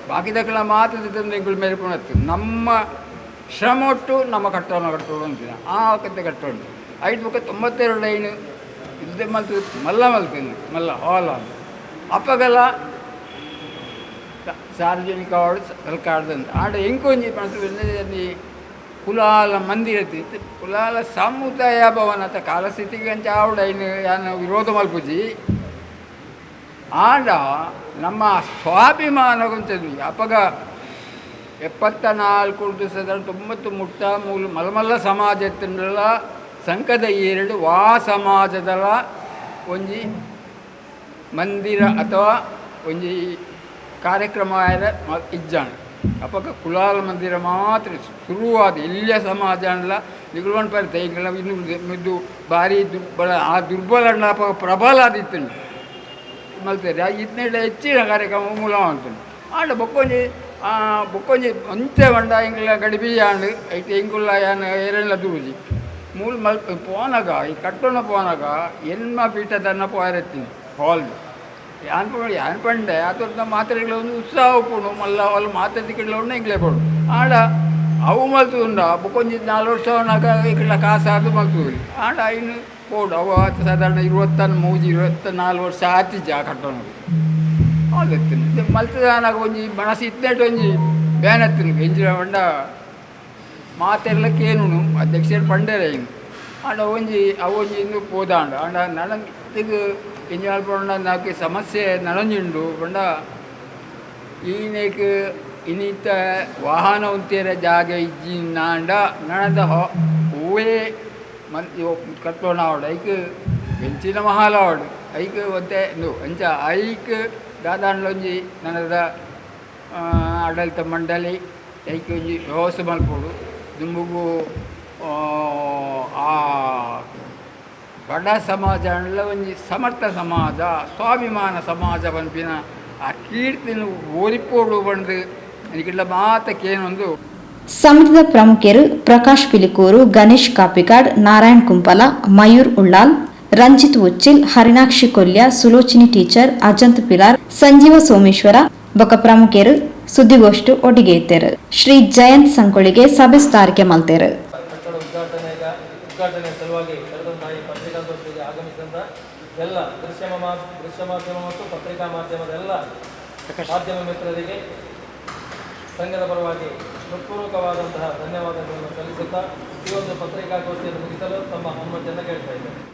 ಬಾಕಿದಕ್ಕೆಲ್ಲ ಮಾತ್ರ ತಂದು ಎಂಕಿಲ್ ಮೇಲೆ ಪುಣತ್ತು ನಮ್ಮ ಶ್ರಮ ಒಟ್ಟು ನಮ್ಮ ಕಟ್ಟೋಣ ಅಂತೀನಿ ಆ ಕತೆ ಕಟ್ಟೋಣ 592 ಲೈನ್ ಇದ್ದೆ ಮಲ್ತು ಮಲ್ತೀನಿ ಮಲ್ಲ ಹಾಲ್ ಅಪ್ಪಗೆಲ್ಲ ಸಾರ್ವಜನಿಕ ಅವಾರ್ಡ್ ಕಲ್ಕಾಡ್ದಂತ ಆಡ ಎಂಕೊಂಜಿ ಪಣಸು ಕುಲಾಲ ಮಂದಿರ ಕುಲಾಲ ಸಮುದಾಯ ಭವನ ಅಂತ ಕಾಲಸ್ಥಿತಿಗೆ ಅಂಚ ಆವಡ ಇನ್ನು ಯಾನು ವಿರೋಧ ಮಲ್ಪುಜಿ ಆಡ ನಮ್ಮ ಸ್ವಾಭಿಮಾನಗೊಂಚದ್ವಿ ಅಪಗ 74 ದಿವಸದ 90 ಮುಟ್ಟ ಮೂಲ ಮಲ್ಮಲ್ಲ ಸಮಾಜത്തിനുള്ള ಸಂಕದ 2 ವಾ ಸಮಾಜದಲ ಒಂಜಿ ಮಂದಿರ ಅಥವಾ ಒಂಜಿ ಕಾರ್ಯಕ್ರಮ ಇಜ್ಜಾಣ ಅಪಕ ಕುಲಾಲ ಮಂದಿರ ಮಾತ್ರ ಶುರುವಾದ ಇಲ್ಲಿಯ ಸಮಾಜ ಅಲ್ಲ ನಿಗುಲ್ವನ್ ಪರ್ತೆ ಈಗ ಇನ್ನು ಭಾರಿ ದುರ್ಬಲ ಆ ದುರ್ಬಲ ಅಪ್ಪ ಪ್ರಬಲ ಆದಿತ್ತು ಮಲ್ತಾರೆ ಇದನ್ನೆಲ್ಲ ಹೆಚ್ಚಿನ ಕಾರ್ಯಕ್ರಮ ಮೂಲ ಅಂತಾನೆ ಆಂಡ ಬೊಕ್ಕೊಂಜಿ ಅಂತೆ ಬಂಡ ಹಿಂಗೆಲ್ಲ ಗಡಿಬಿ ಆಂಡು ಐತೆ ಹಿಂಗುಲ್ಲ ಯಾನು ಏರೆಲ್ಲ ದೂಜಿ ಮೂಲ ಮಲ್ಪ ಪೋನಾಗ ಈ ಕಟ್ಟೋಣ ಪೋನಾಗ ಎನ್ಮ ಪೀಠದನ್ನ ಪೋಯರೆತ್ತೀನಿ ಹಾಲ್ ಯಾನ್ ಪಂಡೆ ಅದ್ರ ಮಾತ್ರೆಗಳ ಒಂದು ಉತ್ಸಾಹ ಉಪ್ಪುಂಡು ಮಲ್ಲ వాళ్ళు ಮಾತಾಡಿಕೆಲ್ಲ ಉಂಡು ಎಂಗ್ಲೇ ಪಡು ಆಡ ಅವು ಮಲ್ತುಂಡ ಬುಕೊಂಜಿ 4 ವರ್ಷವನಾಗ ಇಕ್ಲ ಕಾಸಾದು ಮಲ್ತುದು ಆಡ ಇನ್ನು ಪೋಡು ಅವು ಸಾಧಾರಣ 24 ವರ್ಷ ಆತಿಜ್ಜ ಆ ಕಟ್ಟೋನಿಗೆ ಅದತ್ತಿನ ಮಲ್ತದಾನಾಗ ಒಂಜಿ ಮನಸ್ಸು ಇತ್ತೇಟು ಒಂಜಿ ಬ್ಯಾನತ್ತಿನ ಎಂಜಿನ ಬಂಡ ಮಾತೆರ್ಲಕ್ಕೇನು ಅಧ್ಯಕ್ಷರು ಪಂಡೇರ ಹಿಂಗೆ ಆಂಡ ಅವೊಂಜಿ ಇಂದು ಪೋದಾಂಡ ಆಂಡ ನನಗೆ ಎಂಜಾಲ್ ಪಂಡ ನಾಲ್ಕು ಸಮಸ್ಯೆ ನಡಂಜುಂಡು ಪಂಡ ಈನೇಕ್ ಇನ್ನಿತ ವಾಹನ ಉಂತೇರ ಜಾಗ ಇಜ್ಜಿನಾಂಡ ನನದ ಹೂವೇ ಕಟ್ಟೋಣಾವಡು ಐಕ್ ಬೆಂಚಿನ ಮಹಾಲಾವಡು ಐಕ್ ಒತ್ತೆ ಅಂಚ ಐಕ್ ದಾದಾಂಡ್ಲೊಂಜಿ ನನದ ಆಡಳಿತ ಮಂಡಳಿ ಐಕ್ ಒಂಜಿ ವ್ಯವಸ್ಥೆ ಮಲ್ಪೋಡು ದುಂಬುಗು ಆ ಬಡ ಸಮಾಜ ಒಂಜಿ ಸಮರ್ಥ ಸಮಾಜ ಸ್ವಾಭಿಮಾನ ಸಮಾಜ ಪನ್ಪಿನ ಆ ಕೀರ್ತಿನ ಓರಿಪೋಡು ಬಂದು എനിക്കുള്ള ಮಾತಕ್ಕೇನೊಂದು ಸಮಿತಿಯ ಪ್ರಮುಖರು ಪ್ರಕಾಶ್ ಪಿಲಿಕೂರು, ಗಣೇಶ್ ಕಾಪಿಕಾಡ್, ನಾರಾಯಣ್ ಕುಂಪಲ, ಮಯೂರ್ ಉಳ್ಳಾಲ್, ರಂಜಿತ್ ಉಚ್ಚಿಲ್, ಹರಿಣಾಕ್ಷಿ ಕೊಲ್ಯ, ಸುಲೋಚಿನಿ ಟೀಚರ್, ಅಜಂತ್ ಪಿಲಾರ್, ಸಂಜೀವ ಸೋಮೇಶ್ವರ ಬೊಕ ಪ್ರಮುಖರು ಸುದ್ದಿಗೋಷ್ಠಿ ಒಟ್ಟಿಗೆ ಇತ್ತರು. ಶ್ರೀ ಜಯಂತ್ ಸಂಕೊಳಿಗೆ ಸಭೆ ಸ್ಥಾರಿಕೆ ಮಲ್ತೇರು. ಕಟ್ಟಡ ಉದ್ಘಾಟನೆ ಸಲುವಾಗಿ ಕಳೆದಂತಹ ಈ ಪತ್ರಿಕಾಗೋಷ್ಠಿಗೆ ಆಗಮಿಸಿದಂಥ ಎಲ್ಲ ದೃಶ್ಯ ಮಾಧ್ಯಮ ಮತ್ತು ಪತ್ರಿಕಾ ಮಾಧ್ಯಮದ ಎಲ್ಲ ಮಾಧ್ಯಮ ಮಿತ್ರರಿಗೆ ಸಂಘದ ಪರವಾಗಿ ಹೃತ್ಪೂರ್ವಕವಾದಂತಹ ಧನ್ಯವಾದಗಳನ್ನು ಸಲ್ಲಿಸುತ್ತಾ ಈ ಒಂದು ಪತ್ರಿಕಾಗೋಷ್ಠಿಯನ್ನು ಮುಗಿಸಲು ತಮ್ಮ ಅನುಮತಿಯನ್ನು ಕೇಳ್ತಾ ಇದ್ದೇನೆ.